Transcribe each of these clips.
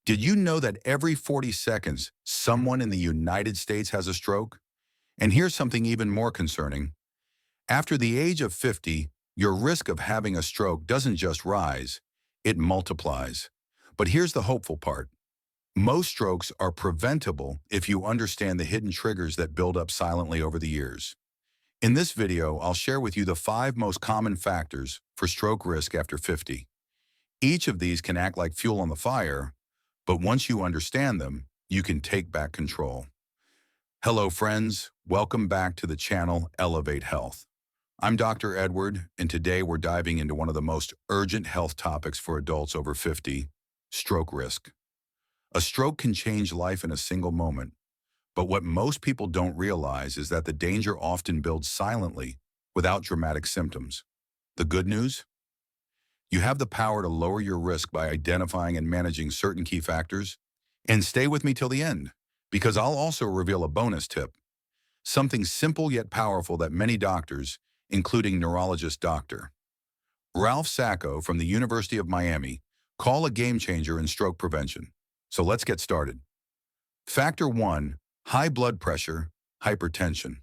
Did you know that every 40 seconds, someone in the United States has a stroke? And here's something even more concerning. After the age of 50, your risk of having a stroke doesn't just rise, it multiplies. But here's the hopeful part. Most strokes are preventable if you understand the hidden triggers that build up silently over the years. In this video, I'll share with you the 5 most common factors for stroke risk after 50. Each of these can act like fuel on the fire, but once you understand them, you can take back control. Hello friends, welcome back to the channel Elevate Health. I'm Dr. Edward, and today we're diving into one of the most urgent health topics for adults over 50, stroke risk. A stroke can change life in a single moment, but what most people don't realize is that the danger often builds silently without dramatic symptoms. The good news? You have the power to lower your risk by identifying and managing certain key factors. And stay with me till the end, because I'll also reveal a bonus tip. Something simple yet powerful that many doctors, including neurologist Dr. Ralph Sacco from the University of Miami, call a game changer in stroke prevention. So let's get started. Factor 1, high blood pressure, hypertension.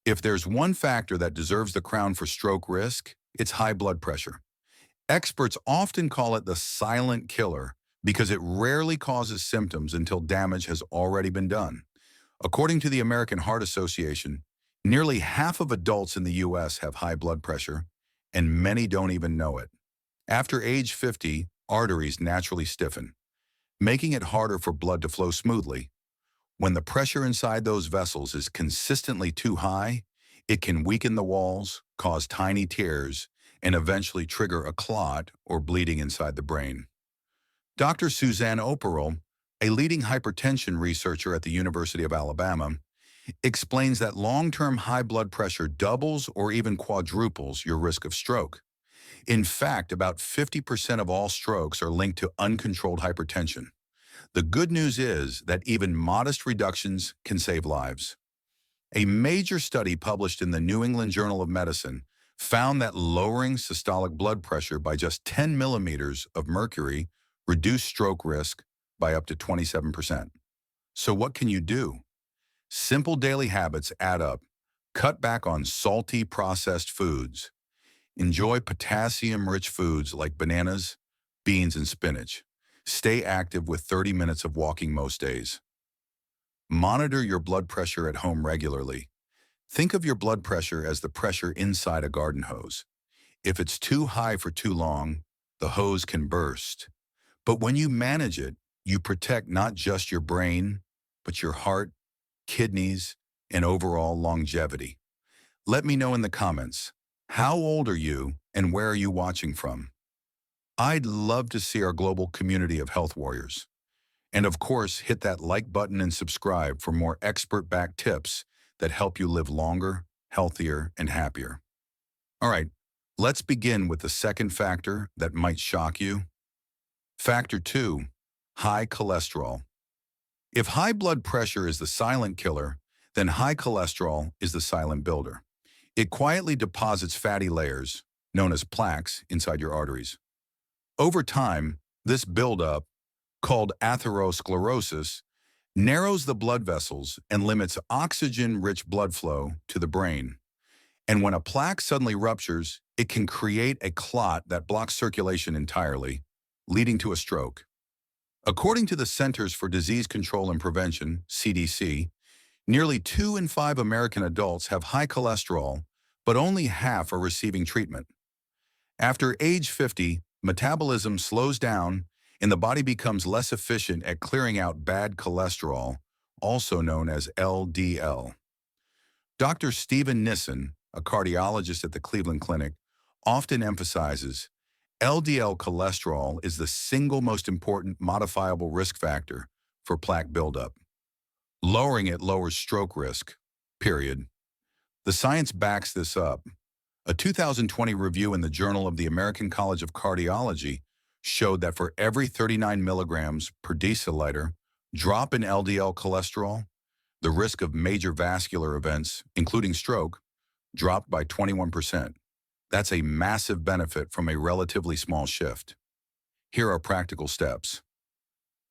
If there's one factor that deserves the crown for stroke risk, it's high blood pressure. Experts often call it the silent killer because it rarely causes symptoms until damage has already been done. According to the American Heart Association, nearly half of adults in the U.S. have high blood pressure, and many don't even know it. After age 50, arteries naturally stiffen, making it harder for blood to flow smoothly. When the pressure inside those vessels is consistently too high, it can weaken the walls, cause tiny tears, and eventually trigger a clot or bleeding inside the brain. Dr. Suzanne Operol, a leading hypertension researcher at the University of Alabama, explains that long-term high blood pressure doubles or even quadruples your risk of stroke. In fact, about 50% of all strokes are linked to uncontrolled hypertension. The good news is that even modest reductions can save lives. A major study published in the New England Journal of Medicine found that lowering systolic blood pressure by just 10 millimeters of mercury reduced stroke risk by up to 27%. So what can you do? Simple daily habits add up. Cut back on salty processed foods. Enjoy potassium-rich foods like bananas, beans, and spinach. Stay active with 30 minutes of walking most days. Monitor your blood pressure at home regularly. Think of your blood pressure as the pressure inside a garden hose. If it's too high for too long, the hose can burst. But when you manage it, you protect not just your brain, but your heart, kidneys, and overall longevity. Let me know in the comments, how old are you and where are you watching from? I'd love to see our global community of health warriors. And of course, hit that like button and subscribe for more expert-backed tips that help you live longer, healthier, and happier. All right, let's begin with the second factor that might shock you. Factor 2, high cholesterol. If high blood pressure is the silent killer, then high cholesterol is the silent builder. It quietly deposits fatty layers, known as plaques, inside your arteries. Over time, this buildup, called atherosclerosis, narrows the blood vessels and limits oxygen-rich blood flow to the brain. And when a plaque suddenly ruptures, it can create a clot that blocks circulation entirely, leading to a stroke. According to the Centers for Disease Control and Prevention, CDC, nearly 2 in 5 American adults have high cholesterol, but only half are receiving treatment. After age 50, metabolism slows down and the body becomes less efficient at clearing out bad cholesterol, also known as LDL. Dr. Stephen Nissen, a cardiologist at the Cleveland Clinic, often emphasizes LDL cholesterol is the single most important modifiable risk factor for plaque buildup. Lowering it lowers stroke risk, period. The science backs this up. A 2020 review in the Journal of the American College of Cardiology showed that for every 39 milligrams per deciliter drop in LDL cholesterol, the risk of major vascular events, including stroke, dropped by 21%. That's a massive benefit from a relatively small shift. Here are practical steps.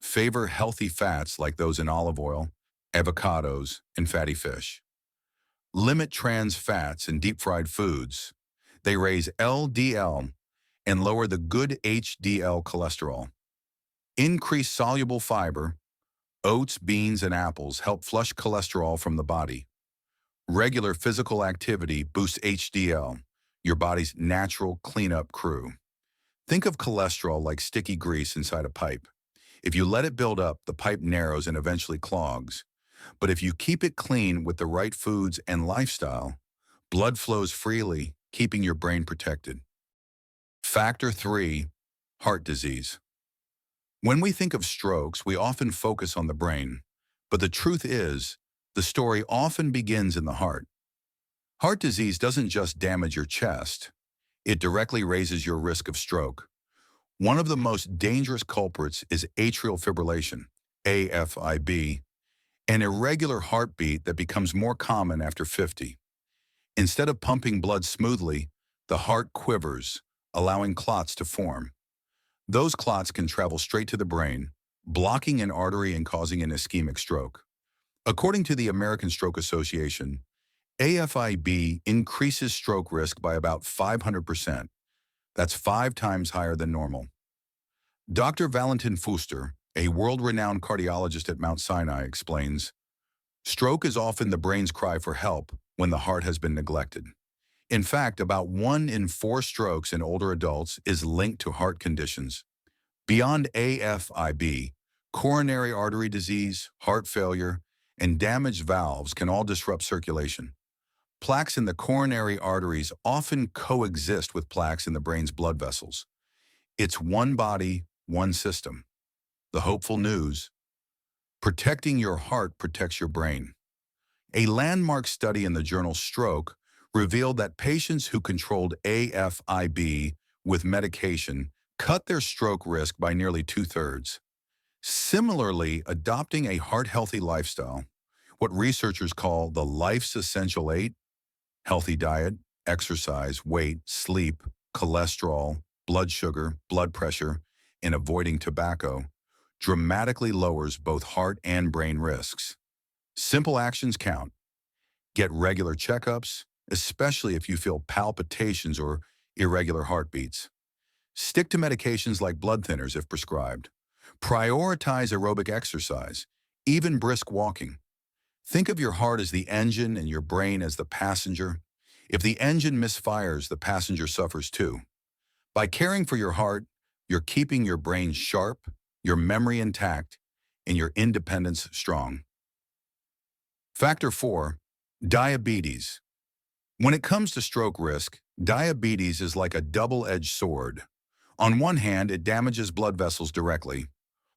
Favor healthy fats like those in olive oil, avocados, and fatty fish. Limit trans fats in deep-fried foods. They raise LDL and lower the good HDL cholesterol. Increase soluble fiber. Oats, beans, and apples help flush cholesterol from the body. Regular physical activity boosts HDL, your body's natural cleanup crew. Think of cholesterol like sticky grease inside a pipe. If you let it build up, the pipe narrows and eventually clogs. But if you keep it clean with the right foods and lifestyle, blood flows freely, keeping your brain protected. Factor 3, heart disease. When we think of strokes, we often focus on the brain. But the truth is, the story often begins in the heart. Heart disease doesn't just damage your chest, it directly raises your risk of stroke. One of the most dangerous culprits is atrial fibrillation, AFib, an irregular heartbeat that becomes more common after 50. Instead of pumping blood smoothly, the heart quivers, allowing clots to form. Those clots can travel straight to the brain, blocking an artery and causing an ischemic stroke. According to the American Stroke Association, AFib increases stroke risk by about 500%. That's 5 times higher than normal. Dr. Valentin Fuster, a world-renowned cardiologist at Mount Sinai, explains, stroke is often the brain's cry for help when the heart has been neglected. In fact, about 1 in 4 strokes in older adults is linked to heart conditions. Beyond AFib, coronary artery disease, heart failure, and damaged valves can all disrupt circulation. Plaques in the coronary arteries often coexist with plaques in the brain's blood vessels. It's one body, one system. The hopeful news: protecting your heart protects your brain. A landmark study in the journal Stroke revealed that patients who controlled AFib with medication cut their stroke risk by nearly 2/3. Similarly, adopting a heart-healthy lifestyle, what researchers call the Life's Essential 8, healthy diet, exercise, weight, sleep, cholesterol, blood sugar, blood pressure, and avoiding tobacco, dramatically lowers both heart and brain risks. Simple actions count. Get regular checkups, especially if you feel palpitations or irregular heartbeats. Stick to medications like blood thinners if prescribed. Prioritize aerobic exercise, even brisk walking. Think of your heart as the engine and your brain as the passenger. If the engine misfires, the passenger suffers too. By caring for your heart, you're keeping your brain sharp, your memory intact, and your independence strong. Factor 4, diabetes. When it comes to stroke risk, diabetes is like a double-edged sword. On one hand, it damages blood vessels directly.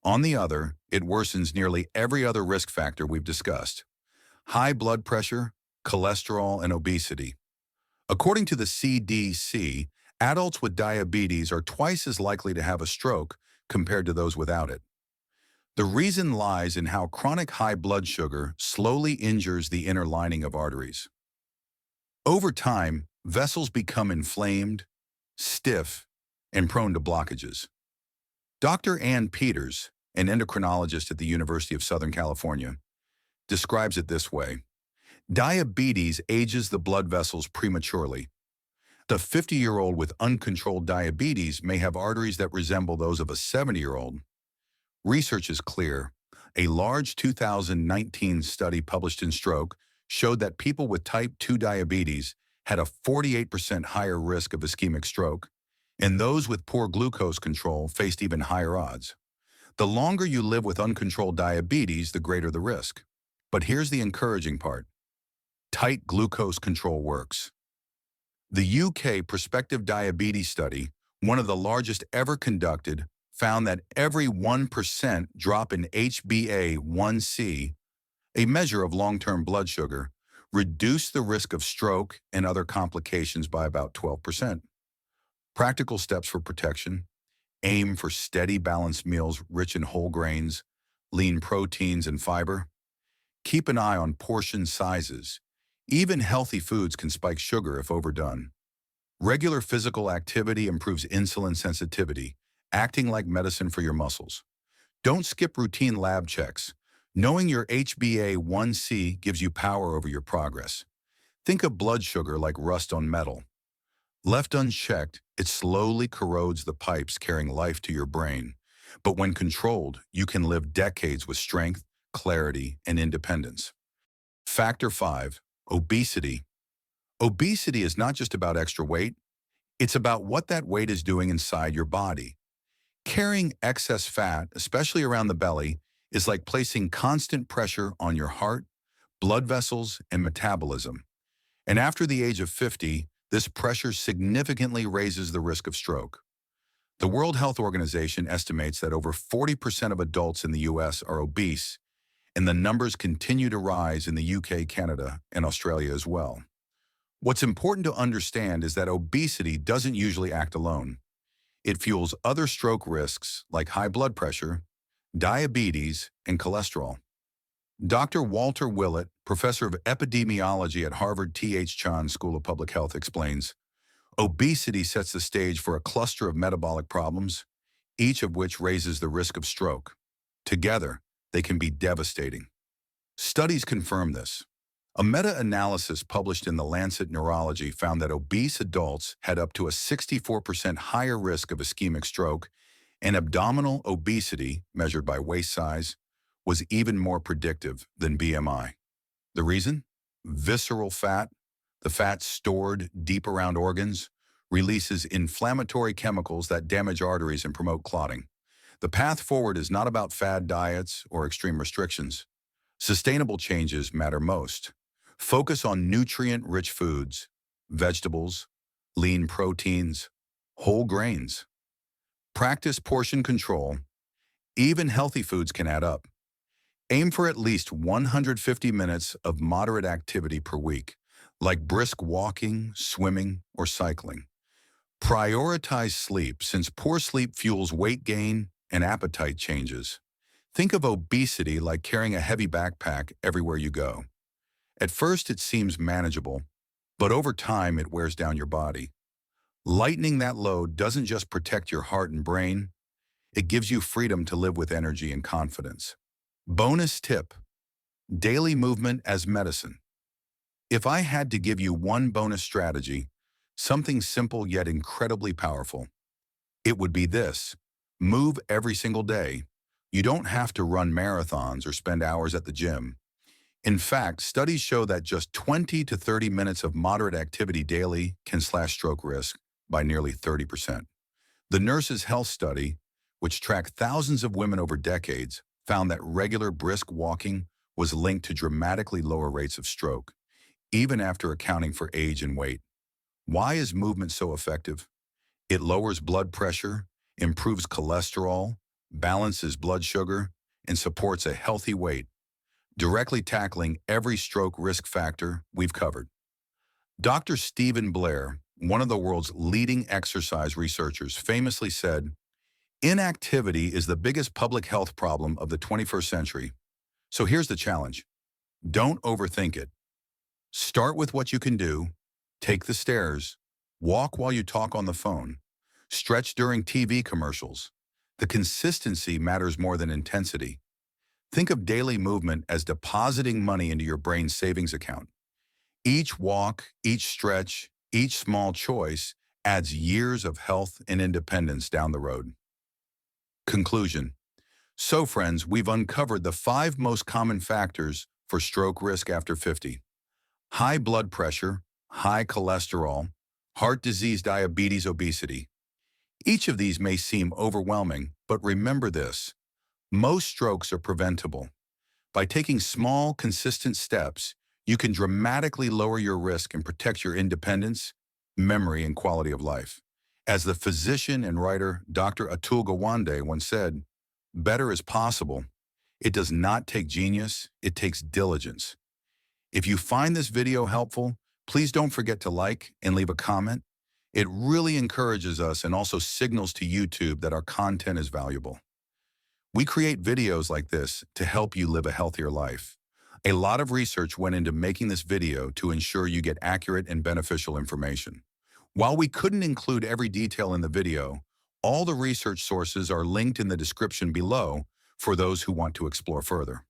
On the other, it worsens nearly every other risk factor we've discussed: high blood pressure, cholesterol, and obesity. According to the CDC, adults with diabetes are twice as likely to have a stroke compared to those without it. The reason lies in how chronic high blood sugar slowly injures the inner lining of arteries. Over time, vessels become inflamed, stiff, and prone to blockages. Dr. Ann Peters, an endocrinologist at the University of Southern California, describes it this way: diabetes ages the blood vessels prematurely. The 50-year-old with uncontrolled diabetes may have arteries that resemble those of a 70-year-old. Research is clear. A large 2019 study published in Stroke showed that people with type 2 diabetes had a 48% higher risk of ischemic stroke, and those with poor glucose control faced even higher odds. The longer you live with uncontrolled diabetes, the greater the risk. But here's the encouraging part: tight glucose control works. The UK Prospective Diabetes Study, one of the largest ever conducted, found that every 1% drop in HbA1c, a measure of long-term blood sugar, reduced the risk of stroke and other complications by about 12%. Practical steps for protection: aim for steady, balanced meals rich in whole grains, lean proteins, and fiber. Keep an eye on portion sizes. Even healthy foods can spike sugar if overdone. Regular physical activity improves insulin sensitivity, acting like medicine for your muscles. Don't skip routine lab checks. Knowing your HbA1c gives you power over your progress. Think of blood sugar like rust on metal. Left unchecked, it slowly corrodes the pipes carrying life to your brain. But when controlled, you can live decades with strength, clarity, and independence. Factor 5. Obesity. Obesity is not just about extra weight, it's about what that weight is doing inside your body. Carrying excess fat, especially around the belly, is like placing constant pressure on your heart, blood vessels, and metabolism. And after the age of 50, this pressure significantly raises the risk of stroke. The World Health Organization estimates that over 40% of adults in the US are obese, and the numbers continue to rise in the UK, Canada, and Australia as well. What's important to understand is that obesity doesn't usually act alone. It fuels other stroke risks like high blood pressure, diabetes, and cholesterol. Dr. Walter Willett, professor of epidemiology at Harvard T.H. Chan School of Public Health, explains, obesity sets the stage for a cluster of metabolic problems, each of which raises the risk of stroke. Together, they can be devastating. Studies confirm this. A meta-analysis published in The Lancet Neurology found that obese adults had up to a 64% higher risk of ischemic stroke, and abdominal obesity, measured by waist size, was even more predictive than BMI. The reason? Visceral fat, the fat stored deep around organs, releases inflammatory chemicals that damage arteries and promote clotting. The path forward is not about fad diets or extreme restrictions. Sustainable changes matter most. Focus on nutrient-rich foods, vegetables, lean proteins, whole grains. Practice portion control. Even healthy foods can add up. Aim for at least 150 minutes of moderate activity per week, like brisk walking, swimming, or cycling. Prioritize sleep, since poor sleep fuels weight gain and appetite changes. Think of obesity like carrying a heavy backpack everywhere you go. At first, it seems manageable, but over time, it wears down your body. Lightening that load doesn't just protect your heart and brain, it gives you freedom to live with energy and confidence. Bonus tip: daily movement as medicine. If I had to give you one bonus strategy, something simple yet incredibly powerful, it would be this: move every single day. You don't have to run marathons or spend hours at the gym. In fact, studies show that just 20 to 30 minutes of moderate activity daily can slash stroke risk by nearly 30%. The Nurses' Health Study, which tracked thousands of women over decades, found that regular brisk walking was linked to dramatically lower rates of stroke, even after accounting for age and weight. Why is movement so effective? It lowers blood pressure, improves cholesterol, balances blood sugar, and supports a healthy weight, directly tackling every stroke risk factor we've covered. Dr. Stephen Blair, one of the world's leading exercise researchers, famously said, "Inactivity is the biggest public health problem of the 21st century. So here's the challenge. Don't overthink it. Start with what you can do. Take the stairs. Walk while you talk on the phone. Stretch during TV commercials. The consistency matters more than intensity. Think of daily movement as depositing money into your brain's savings account. Each walk, each stretch, each small choice adds years of health and independence down the road." Conclusion. So friends, we've uncovered the 5 most common factors for stroke risk after 50. High blood pressure, high cholesterol, heart disease, diabetes, obesity. Each of these may seem overwhelming, but remember this: most strokes are preventable. By taking small, consistent steps, you can dramatically lower your risk and protect your independence, memory, and quality of life. As the physician and writer Dr. Atul Gawande once said, "Better is possible. It does not take genius, it takes diligence." If you find this video helpful, please don't forget to like and leave a comment. It really encourages us and also signals to YouTube that our content is valuable. We create videos like this to help you live a healthier life. A lot of research went into making this video to ensure you get accurate and beneficial information. While we couldn't include every detail in the video, all the research sources are linked in the description below for those who want to explore further.